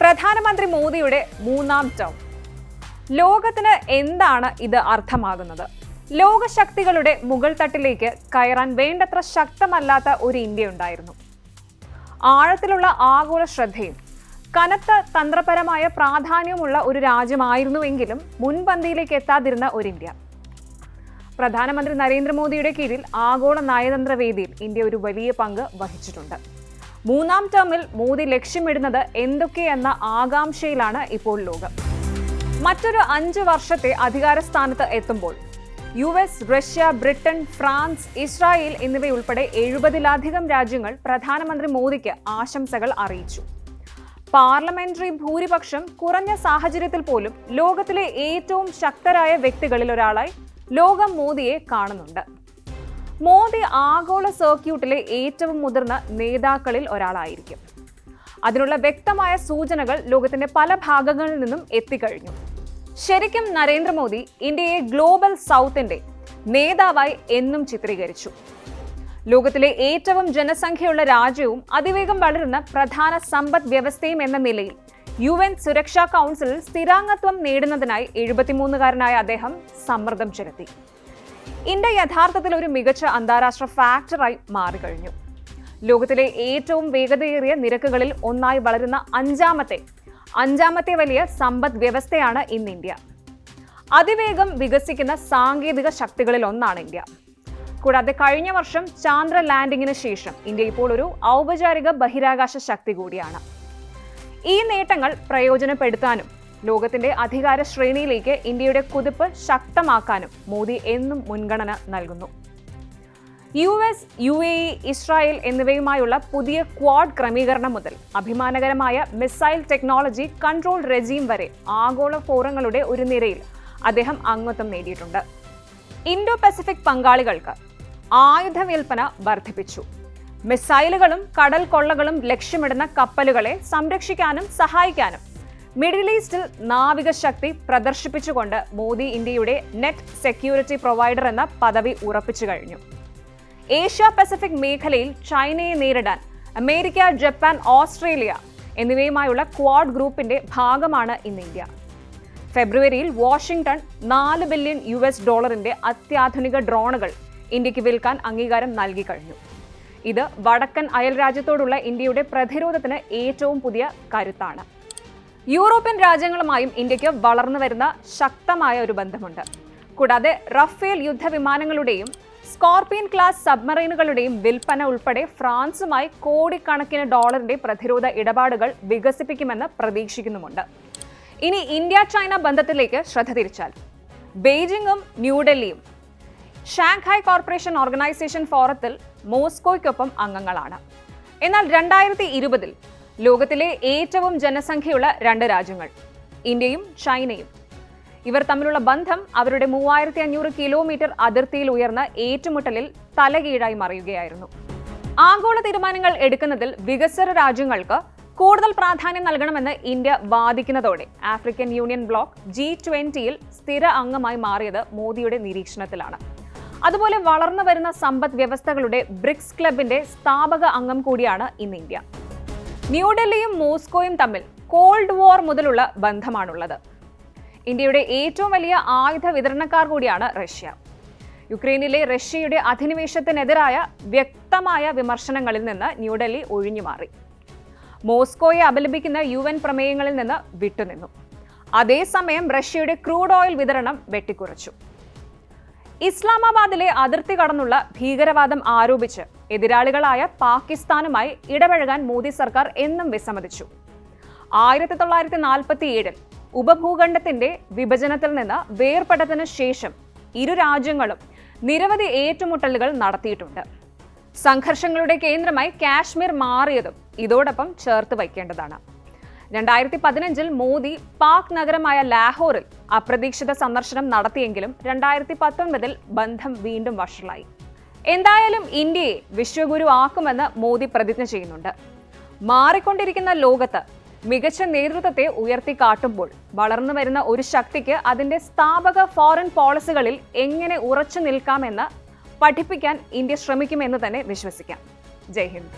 പ്രധാനമന്ത്രി മോദിയുടെ മൂന്നാം ടേം. ലോകത്തിന് എന്താണ് ഇത് അർത്ഥമാകുന്നത്? ലോകശക്തികളുടെ മുകൾ തട്ടിലേക്ക് കയറാൻ വേണ്ടത്ര ശക്തമല്ലാത്ത ഒരു ഇന്ത്യ ഉണ്ടായിരുന്നു. ആഴത്തിലുള്ള ആഗോള ശ്രദ്ധയും കനത്ത തന്ത്രപരമായ പ്രാധാന്യമുള്ള ഒരു രാജ്യമായിരുന്നുവെങ്കിലും മുൻപന്തിയിലേക്ക് എത്താതിരുന്ന ഒരു ഇന്ത്യ. പ്രധാനമന്ത്രി നരേന്ദ്രമോദിയുടെ കീഴിൽ ആഗോള നയതന്ത്ര വേദിയിൽ ഇന്ത്യ ഒരു വലിയ പങ്ക് വഹിച്ചിട്ടുണ്ട്. മൂന്നാം ടേമിൽ മോദി ലക്ഷ്യമിടുന്നത് എന്തൊക്കെയെന്ന ആകാംക്ഷയിലാണ് ഇപ്പോൾ ലോകം. മറ്റൊരു 5 വർഷത്തെ അധികാരസ്ഥാനത്ത് എത്തുമ്പോൾ US, Russia, Britain, France, Israel എന്നിവയുൾപ്പെടെ 70-ലധികം രാജ്യങ്ങൾ പ്രധാനമന്ത്രി മോദിക്ക് ആശംസകൾ അറിയിച്ചു. പാർലമെന്ററി ഭൂരിപക്ഷം കുറഞ്ഞ സാഹചര്യത്തിൽ പോലും ലോകത്തിലെ ഏറ്റവും ശക്തരായ വ്യക്തികളിൽ ഒരാളായി ലോകം മോദിയെ കാണുന്നുണ്ട്. മോദി ആഗോള സർക്യൂട്ടിലെ ഏറ്റവും മുതിർന്ന നേതാക്കളിൽ ഒരാളായിരിക്കും. അതിനുള്ള വ്യക്തമായ സൂചനകൾ ലോകത്തിന്റെ പല ഭാഗങ്ങളിൽ നിന്നും എത്തിക്കഴിഞ്ഞു. ശരിക്കും നരേന്ദ്രമോദി ഇന്ത്യയെ ഗ്ലോബൽ സൗത്തിന്റെ നേതാവായി എന്നും ചിത്രീകരിച്ചു. ലോകത്തിലെ ഏറ്റവും ജനസംഖ്യയുള്ള രാജ്യവും അതിവേഗം വളരുന്ന പ്രധാന സമ്പദ് വ്യവസ്ഥയും എന്ന നിലയിൽ UN സുരക്ഷാ കൗൺസിലിൽ സ്ഥിരാംഗത്വം നേടുന്നതിനായി 73-കാരനായ അദ്ദേഹം സമ്മർദ്ദം ചെലുത്തി. ഇന്ത്യ യഥാർത്ഥത്തിൽ ഒരു മികച്ച അന്താരാഷ്ട്ര ഫാക്ടറായി മാറിക്കഴിഞ്ഞു. ലോകത്തിലെ ഏറ്റവും വേഗതയേറിയ നിരക്കുകളിൽ ഒന്നായി വളരുന്ന അഞ്ചാമത്തെ വലിയ സമ്പദ് വ്യവസ്ഥയാണ് ഇന്ന് ഇന്ത്യ. അതിവേഗം വികസിക്കുന്ന സാങ്കേതിക ശക്തികളിൽ ഒന്നാണ് ഇന്ത്യ. കൂടാതെ കഴിഞ്ഞ വർഷം ചാന്ദ്ര ലാൻഡിങ്ങിന് ശേഷം ഇന്ത്യ ഇപ്പോൾ ഒരു ഔപചാരിക ബഹിരാകാശ ശക്തി കൂടിയാണ്. ഈ നേട്ടങ്ങൾ പ്രയോജനപ്പെടുത്താനും ലോകത്തിന്റെ അധികാര ശ്രേണിയിലേക്ക് ഇന്ത്യയുടെ കുതിപ്പ് ശക്തമാക്കാനും മോദി എന്നും മുൻഗണന നൽകുന്നു. US, UAE, ഇസ്രായേൽ എന്നിവയുമായുള്ള പുതിയ ക്വാഡ് ക്രമീകരണം മുതൽ അഭിമാനകരമായ മിസൈൽ ടെക്നോളജി കൺട്രോൾ റെജീം വരെ ആഗോള ഫോറങ്ങളുടെ ഒരു നിരയിൽ അദ്ദേഹം അംഗത്വം നേടിയിട്ടുണ്ട്. ഇൻഡോ പസഫിക് പങ്കാളികൾക്ക് ആയുധ വിൽപ്പന വർദ്ധിപ്പിച്ചു. മിസൈലുകളും കടൽ കൊള്ളകളും ലക്ഷ്യമിടുന്ന കപ്പലുകളെ സംരക്ഷിക്കാനും സഹായിക്കാനും മിഡിൽ ഈസ്റ്റിൽ നാവിക ശക്തി പ്രദർശിപ്പിച്ചുകൊണ്ട് മോദി ഇന്ത്യയുടെ നെറ്റ് സെക്യൂരിറ്റി പ്രൊവൈഡർ എന്ന പദവി ഉറപ്പിച്ചു കഴിഞ്ഞു. ഏഷ്യ പസഫിക് മേഖലയിൽ ചൈനയെ നേരിടാൻ അമേരിക്ക, ജപ്പാൻ, ഓസ്ട്രേലിയ എന്നിവയുമായുള്ള ക്വാഡ് ഗ്രൂപ്പിന്റെ ഭാഗമാണ് ഇന്ന് ഇന്ത്യ. ഫെബ്രുവരിയിൽ വാഷിംഗ്ടൺ $4 ബില്യൺ അത്യാധുനിക ഡ്രോണുകൾ ഇന്ത്യക്ക് വിൽക്കാൻ അംഗീകാരം നൽകി കഴിഞ്ഞു. ഇത് വടക്കൻ അയൽരാജ്യത്തോടുള്ള ഇന്ത്യയുടെ പ്രതിരോധത്തിന് ഏറ്റവും പുതിയ കരുത്താണ്. യൂറോപ്യൻ രാജ്യങ്ങളുമായും ഇന്ത്യക്ക് വളർന്നു വരുന്ന ശക്തമായ ഒരു ബന്ധമുണ്ട്. കൂടാതെ റഫേൽ യുദ്ധവിമാനങ്ങളുടെയും സ്കോർപിയൻ ക്ലാസ് സബ്മറൈനുകളുടെയും വിൽപ്പന ഉൾപ്പെടെ ഫ്രാൻസുമായി കോടിക്കണക്കിന് ഡോളറിന്റെ പ്രതിരോധ ഇടപാടുകൾ വികസിപ്പിക്കുമെന്ന് പ്രതീക്ഷിക്കുന്നുമുണ്ട്. ഇനി ഇന്ത്യ ചൈന ബന്ധത്തിലേക്ക് ശ്രദ്ധ തിരിച്ചാൽ ബെയ്ജിങ്ങും ന്യൂഡൽഹിയും ഷാങ്ഹായ് കോർപ്പറേഷൻ ഓർഗനൈസേഷൻ ഫോറത്തിൽ മോസ്കോയ്ക്കൊപ്പം അംഗങ്ങളാണ്. എന്നാൽ 2020-ൽ ലോകത്തിലെ ഏറ്റവും ജനസംഖ്യയുള്ള 2 രാജ്യങ്ങൾ ഇന്ത്യയും ചൈനയും ഇവർ തമ്മിലുള്ള ബന്ധം അവരുടെ 3500 കിലോമീറ്റർ അതിർത്തിയിൽ ഉയർന്ന ഏറ്റുമുട്ടലിൽ തലകീഴായി മറിയുകയായിരുന്നു. ആഗോള തീരുമാനങ്ങൾ എടുക്കുന്നതിൽ വികസ്വര രാജ്യങ്ങൾക്ക് കൂടുതൽ പ്രാധാന്യം നൽകണമെന്ന് ഇന്ത്യ വാദിക്കുന്നതോടെ ആഫ്രിക്കൻ യൂണിയൻ ബ്ലോക്ക് G20-യിൽ സ്ഥിര അംഗമായി മാറിയത് മോദിയുടെ നിരീക്ഷണത്തിലാണ്. അതുപോലെ വളർന്നു വരുന്ന സമ്പദ് വ്യവസ്ഥകളുടെ ബ്രിക്സ് ക്ലബിന്റെ സ്ഥാപക അംഗം കൂടിയാണ് ഇന്ന് ഇന്ത്യ. ന്യൂഡൽഹിയും മോസ്കോയും തമ്മിൽ കോൾഡ് വാർ മുതലുള്ള ബന്ധമാണുള്ളത്. ഇന്ത്യയുടെ ഏറ്റവും വലിയ ആയുധ വിതരണക്കാർ കൂടിയാണ് റഷ്യ. യുക്രൈനിലെ റഷ്യയുടെ അധിനിവേശത്തിനെതിരായ വ്യക്തമായ വിമർശനങ്ങളിൽ നിന്ന് ന്യൂഡൽഹി ഒഴിഞ്ഞുമാറി. മോസ്കോയെ അപലപിക്കുന്ന UN പ്രമേയങ്ങളിൽ നിന്ന് വിട്ടുനിന്നു. അതേസമയം റഷ്യയുടെ ക്രൂഡ് ഓയിൽ വിതരണം വെട്ടിക്കുറച്ചു. ഇസ്ലാമാബാദിലെ അതിർത്തി കടന്നുള്ള ഭീകരവാദം ആരോപിച്ച് എതിരാളികളായ പാകിസ്ഥാനുമായി ഇടപഴകാൻ മോദി സർക്കാർ എന്നും വിസമ്മതിച്ചു. 1947-ൽ ഉപഭൂഖണ്ഡത്തിന്റെ വിഭജനത്തിൽ നിന്ന് വേർപെട്ടതിനു ശേഷം ഇരു രാജ്യങ്ങളും നിരവധി ഏറ്റുമുട്ടലുകൾ നടത്തിയിട്ടുണ്ട്. സംഘർഷങ്ങളുടെ കേന്ദ്രമായി കാശ്മീർ മാറിയതും ഇതോടൊപ്പം ചേർത്ത് വയ്ക്കേണ്ടതാണ്. 2015-ൽ മോദി പാക് നഗരമായ ലാഹോറിൽ അപ്രതീക്ഷിത സന്ദർശനം നടത്തിയെങ്കിലും 2019-ൽ ബന്ധം വീണ്ടും വഷളായി. എന്തായാലും ഇന്ത്യയെ വിശ്വഗുരു ആക്കുമെന്ന് മോദി പ്രതിജ്ഞ ചെയ്യുന്നുണ്ട്. മാറിക്കൊണ്ടിരിക്കുന്ന ലോകത്ത് മികച്ച നേതൃത്വത്തെ ഉയർത്തിക്കാട്ടുമ്പോൾ വളർന്നു വരുന്ന ഒരു ശക്തിക്ക് അതിന്റെ സ്ഥാപക ഫോറിൻ പോളിസികളിൽ എങ്ങനെ ഉറച്ചു നിൽക്കാമെന്ന് പഠിപ്പിക്കാൻ ഇന്ത്യ ശ്രമിക്കുമെന്ന് തന്നെ വിശ്വസിക്കാം. ജയ് ഹിന്ദ്.